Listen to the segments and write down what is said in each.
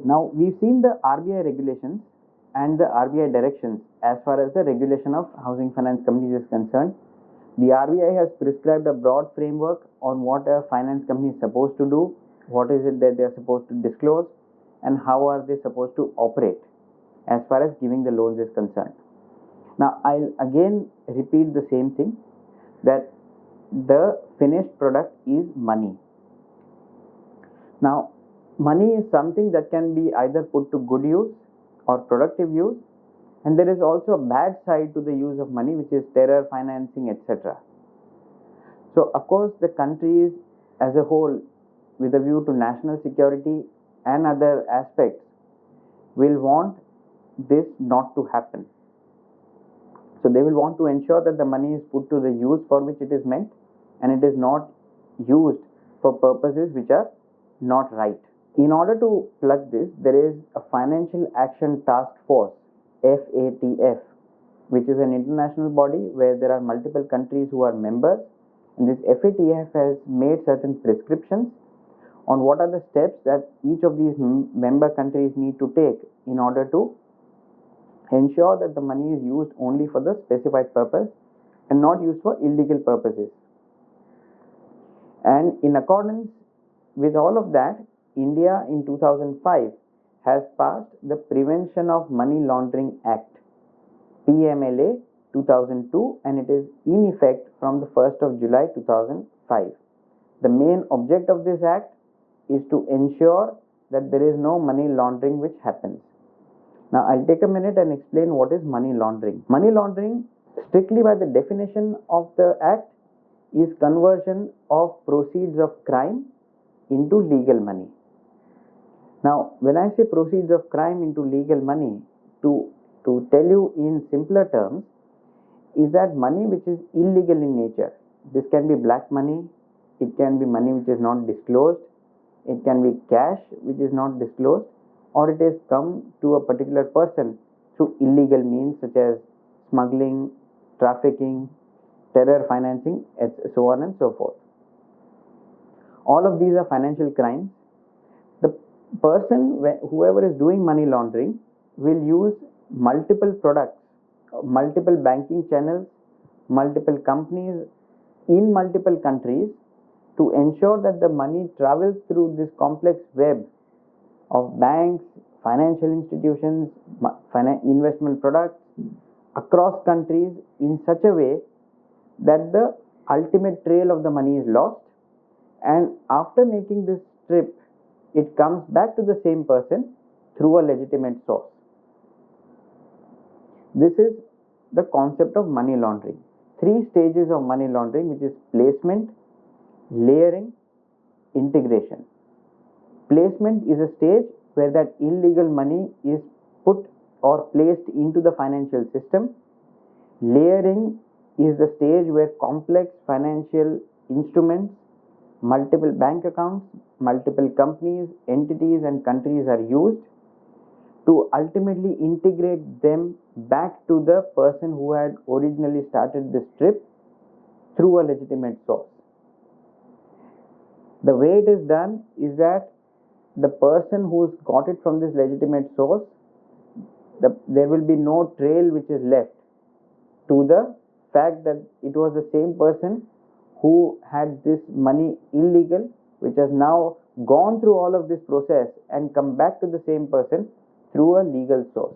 Now, we've seen the RBI regulations and the RBI directions as far as the regulation of housing finance companies is concerned. The RBI has prescribed a broad framework on what a finance company is supposed to do, what is it that they are supposed to disclose, and how are they supposed to operate as far as giving the loans is concerned. Now, I'll again repeat the same thing, that the finished product is money. Now, money is something that can be either put to good use or productive use, and there is also a bad side to the use of money, which is terror financing, etc. So, of course, the countries as a whole, with a view to national security and other aspects, will want this not to happen. So, they will want to ensure that the money is put to the use for which it is meant, and it is not used for purposes which are not right. In order to plug this, there is a Financial Action Task Force, FATF, which is an international body where there are multiple countries who are members, and this FATF has made certain prescriptions on what are the steps that each of these member countries need to take in order to ensure that the money is used only for the specified purpose and not used for illegal purposes. And in accordance with all of that, India in 2005 has passed the Prevention of Money Laundering Act, PMLA 2002, and it is in effect from the 1st of July 2005. The main object of this act is to ensure that there is no money laundering which happens. Now, I'll take a minute and explain what is money laundering. Money laundering, strictly by the definition of the act, is conversion of proceeds of crime into legal money. Now, when I say proceeds of crime into legal money, to tell you in simpler terms, is that money which is illegal in nature. This can be black money, it can be money which is not disclosed, it can be cash which is not disclosed, or it has come to a particular person through illegal means such as smuggling, trafficking, terror financing, so on and so forth. All of these are financial crimes. The person, whoever is doing money laundering, will use multiple products, multiple banking channels, multiple companies in multiple countries to ensure that the money travels through this complex web of banks, financial institutions, investment products across countries in such a way that the ultimate trail of the money is lost, and after making this trip, it comes back to the same person through a legitimate source. This is the concept of money laundering. 3 stages of money laundering, which is placement, layering, integration. Placement is a stage where that illegal money is put or placed into the financial system. Layering is the stage where complex financial instruments, multiple bank accounts, multiple companies, entities and countries are used to ultimately integrate them back to the person who had originally started this trip through a legitimate source. The way it is done is that the person who's got it from this legitimate source, there will be no trail which is left to the fact that it was the same person who had this money illegal, which has now gone through all of this process and come back to the same person through a legal source.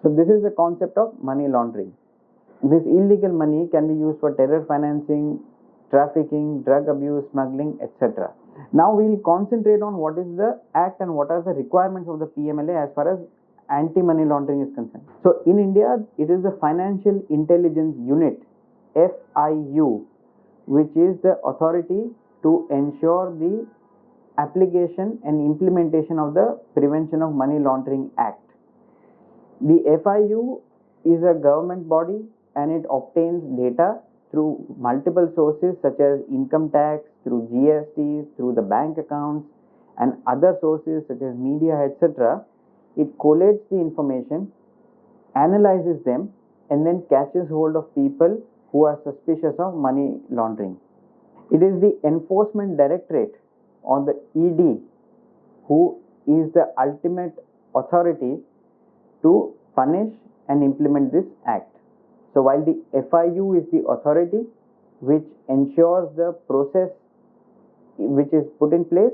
So this is the concept of money laundering. This illegal money can be used for terror financing, trafficking, drug abuse, smuggling, etc. Now we will concentrate on what is the act and what are the requirements of the PMLA as far as anti-money laundering is concerned. So in India, it is the Financial Intelligence Unit, FIU, which is the authority to ensure the application and implementation of the Prevention of Money Laundering Act. The FIU is a government body and it obtains data through multiple sources such as income tax, through GST, through the bank accounts and other sources such as media, etc. It collates the information, analyzes them and then catches hold of people who are suspicious of money laundering. It is the Enforcement Directorate or the ED who is the ultimate authority to punish and implement this act. So while the FIU is the authority which ensures the process which is put in place,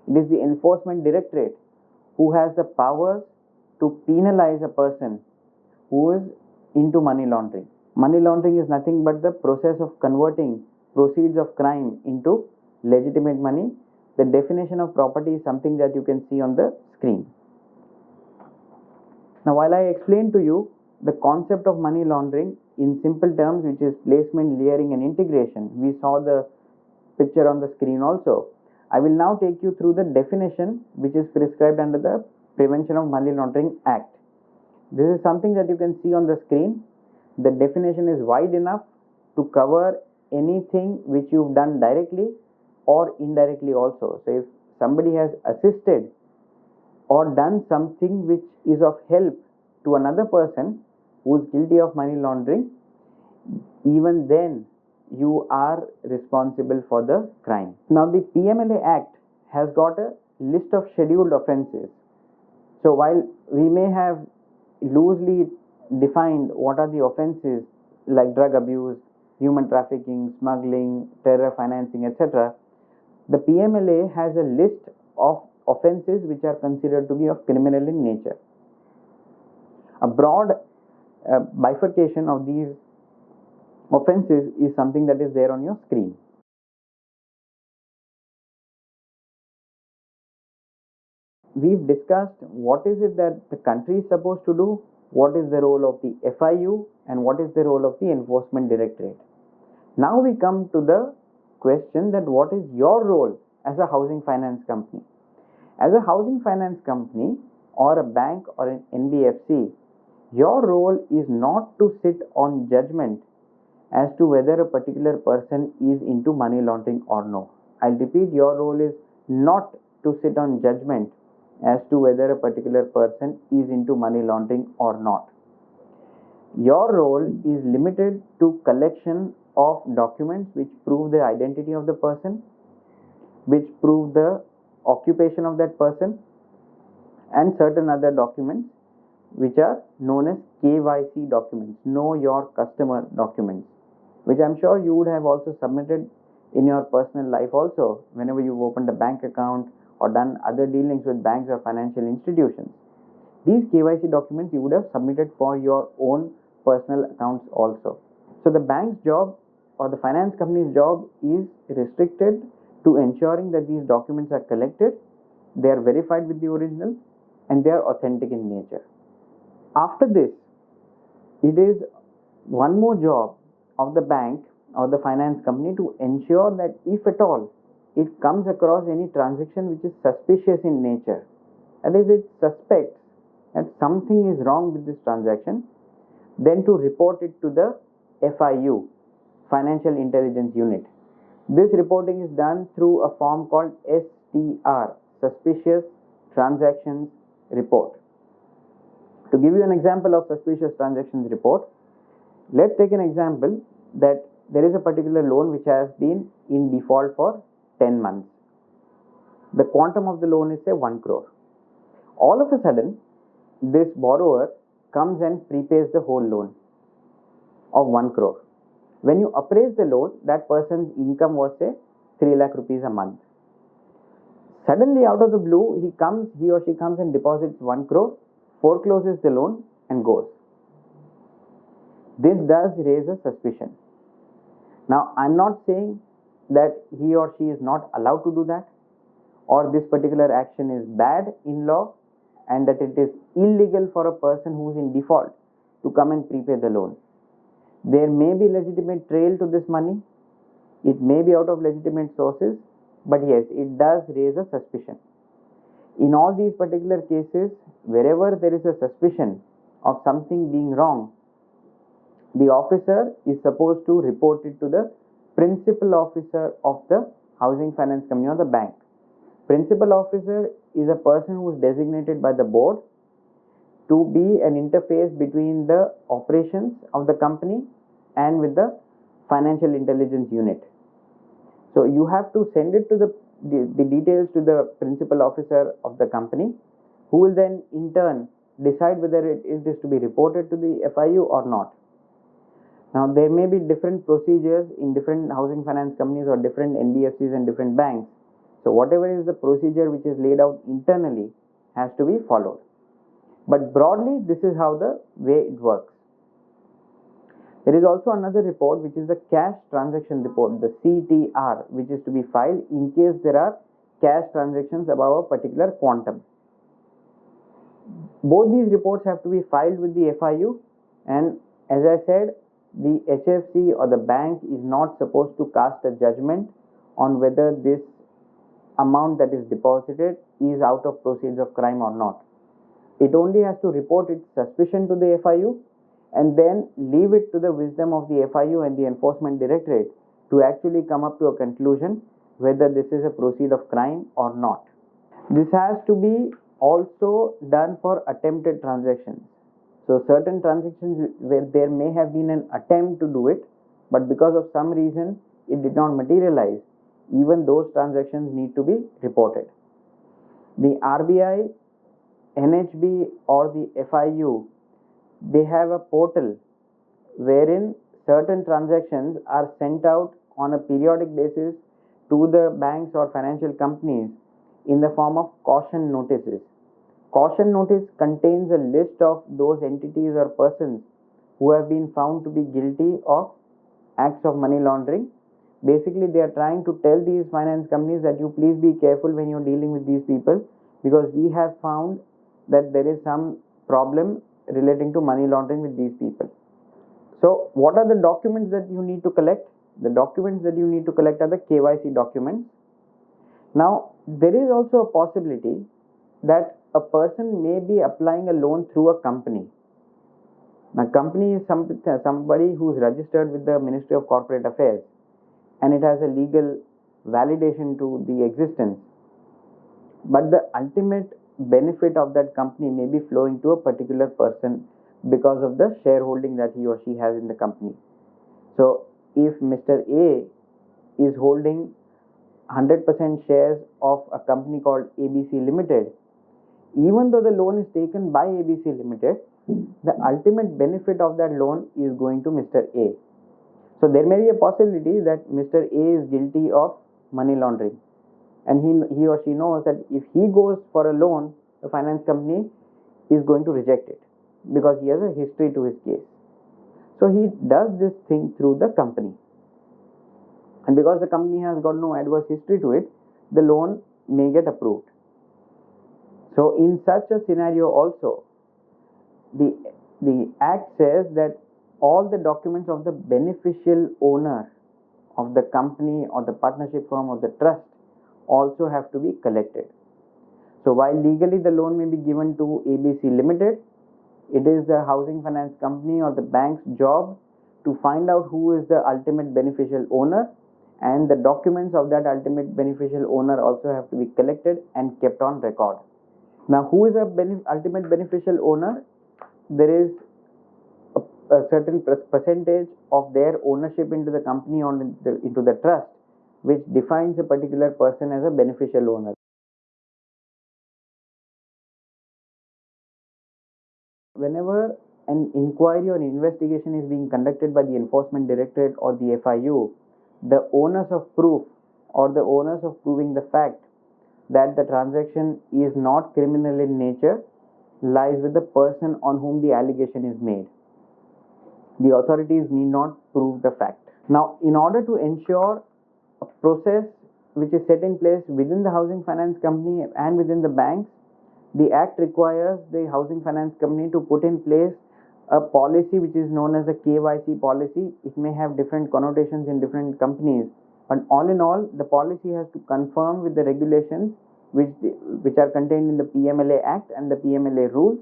it is the Enforcement Directorate who has the powers to penalize a person who is into money laundering. Money laundering is nothing but the process of converting proceeds of crime into legitimate money. The definition of property is something that you can see on the screen. Now, while I explain to you the concept of money laundering in simple terms, which is placement, layering, and integration, we saw the picture on the screen also. I will now take you through the definition which is prescribed under the Prevention of Money Laundering Act. This is something that you can see on the screen. The definition is wide enough to cover anything which you've done directly or indirectly also. So if somebody has assisted or done something which is of help to another person who is guilty of money laundering, even then you are responsible for the crime. Now the PMLA Act has got a list of scheduled offences. So while we may have loosely defined what are the offences like drug abuse, human trafficking, smuggling, terror financing, etc., the PMLA has a list of offences which are considered to be of criminal in nature. A broad bifurcation of these offences is something that is there on your screen. We've discussed what is it that the country is supposed to do, what is the role of the FIU, and what is the role of the Enforcement Directorate. Now we come to the question that what is your role as a housing finance company? As a housing finance company or a bank or an NBFC, your role is not to sit on judgment as to whether a particular person is into money laundering or no. I'll repeat, your role is not to sit on judgment as to whether a particular person is into money laundering or not. Your role is limited to collection of documents which prove the identity of the person, which prove the occupation of that person, and certain other documents which are known as KYC documents, know your customer documents, which I'm sure you would have also submitted in your personal life also whenever you've opened a bank account or done other dealings with banks or financial institutions. These KYC documents you would have submitted for your own personal accounts also. So the bank's job or the finance company's job is restricted to ensuring that these documents are collected, they are verified with the original, and they are authentic in nature. After this, it is one more job of the bank or the finance company to ensure that if at all it comes across any transaction which is suspicious in nature, that is, it suspects that something is wrong with this transaction, then to report it to the FIU, Financial Intelligence Unit. This reporting is done through a form called STR, Suspicious Transactions Report. To give you an example of suspicious transactions report, let's take an example that there is a particular loan which has been in default for 10 months. The quantum of the loan is say 1 crore. All of a sudden, this borrower comes and prepays the whole loan of 1 crore. When you appraise the loan, that person's income was say 3 lakh rupees a month. Suddenly out of the blue, he or she comes and deposits 1 crore, forecloses the loan and goes. This does raise a suspicion. Now, I'm not saying that he or she is not allowed to do that, or this particular action is bad in law and that it is illegal for a person who is in default to come and prepay the loan. There may be legitimate trail to this money, it may be out of legitimate sources, but yes, it does raise a suspicion. In all these particular cases, wherever there is a suspicion of something being wrong, the officer is supposed to report it to the principal officer of the housing finance company or the bank. Principal officer is a person who is designated by the board to be an interface between the operations of the company and with the financial intelligence unit. So you have to send it to the details to the principal officer of the company, who will then in turn decide whether it is to be reported to the FIU or not. Now there may be different procedures in different housing finance companies or different NBFCs and different banks. So whatever is the procedure which is laid out internally has to be followed. But broadly, this is how the way it works. There is also another report which is the cash transaction report, the CTR, which is to be filed in case there are cash transactions above a particular quantum. Both these reports have to be filed with the FIU, and as I said, the HFC or the bank is not supposed to cast a judgment on whether this amount that is deposited is out of proceeds of crime or not. It only has to report its suspicion to the FIU and then leave it to the wisdom of the FIU and the enforcement directorate to actually come up to a conclusion whether this is a proceed of crime or not. This has to be also done for attempted transactions. So certain transactions where there may have been an attempt to do it, but because of some reason it did not materialize, even those transactions need to be reported. The RBI, NHB or the FIU, they have a portal wherein certain transactions are sent out on a periodic basis to the banks or financial companies in the form of caution notices. Caution notice contains a list of those entities or persons who have been found to be guilty of acts of money laundering. Basically, they are trying to tell these finance companies that you please be careful when you're dealing with these people, because we have found that there is some problem relating to money laundering with these people. So what are the documents that you need to collect? The documents that you need to collect are the KYC documents. Now there is also a possibility that a person may be applying a loan through a company. Now company is somebody who is registered with the Ministry of Corporate Affairs and it has a legal validation to the existence, but the ultimate benefit of that company may be flowing to a particular person because of the shareholding that he or she has in the company. So if Mr. A is holding 100% shares of a company called ABC Limited, even though the loan is taken by ABC Limited, the ultimate benefit of that loan is going to Mr. A. So there may be a possibility that Mr. A is guilty of money laundering, and he or she knows that if he goes for a loan, the finance company is going to reject it because he has a history to his case. So he does this thing through the company, and because the company has got no adverse history to it, the loan may get approved. So in such a scenario also, the act says that all the documents of the beneficial owner of the company or the partnership firm or the trust also have to be collected. So while legally the loan may be given to ABC Limited, it is the housing finance company or the bank's job to find out who is the ultimate beneficial owner, and the documents of that ultimate beneficial owner also have to be collected and kept on record. Now, who is a ultimate beneficial owner? There is a certain percentage of their ownership into the company or into the trust, which defines a particular person as a beneficial owner. Whenever an inquiry or an investigation is being conducted by the enforcement directorate or the FIU, the onus of proof or the onus of proving the fact that the transaction is not criminal in nature lies with the person on whom the allegation is made. The authorities need not prove the fact. Now, in order to ensure a process which is set in place within the housing finance company and within the banks, the Act requires the housing finance company to put in place a policy which is known as the KYC policy. It may have different connotations in different companies, but all in all, the policy has to conform with the regulations which are contained in the PMLA Act and the PMLA rules,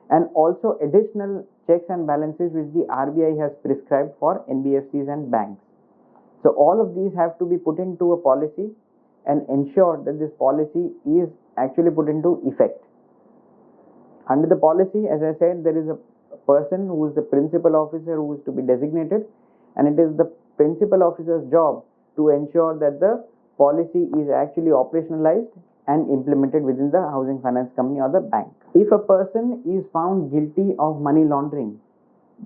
and also additional checks and balances which the RBI has prescribed for NBFCs and banks. So all of these have to be put into a policy and ensure that this policy is actually put into effect. Under the policy, as I said, there is a person who is the principal officer who is to be designated, and it is the principal officer's job to ensure that the policy is actually operationalized and implemented within the housing finance company or the bank. If a person is found guilty of money laundering,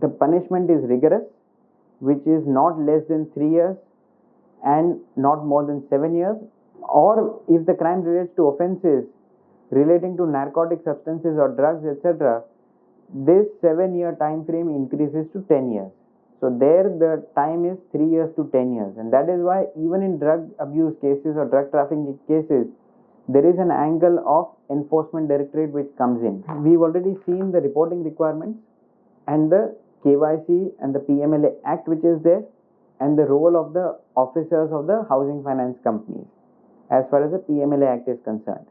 the punishment is rigorous, which is not less than 3 years and not more than 7 years, or if the crime relates to offences relating to narcotic substances or drugs, etc., this 7-year time frame increases to 10 years. So there the time is 3 years to 10 years, and that is why even in drug abuse cases or drug trafficking cases, there is an angle of enforcement directorate which comes in. We've already seen the reporting requirements and the KYC and the PMLA Act which is there, and the role of the officers of the housing finance companies as far as the PMLA Act is concerned.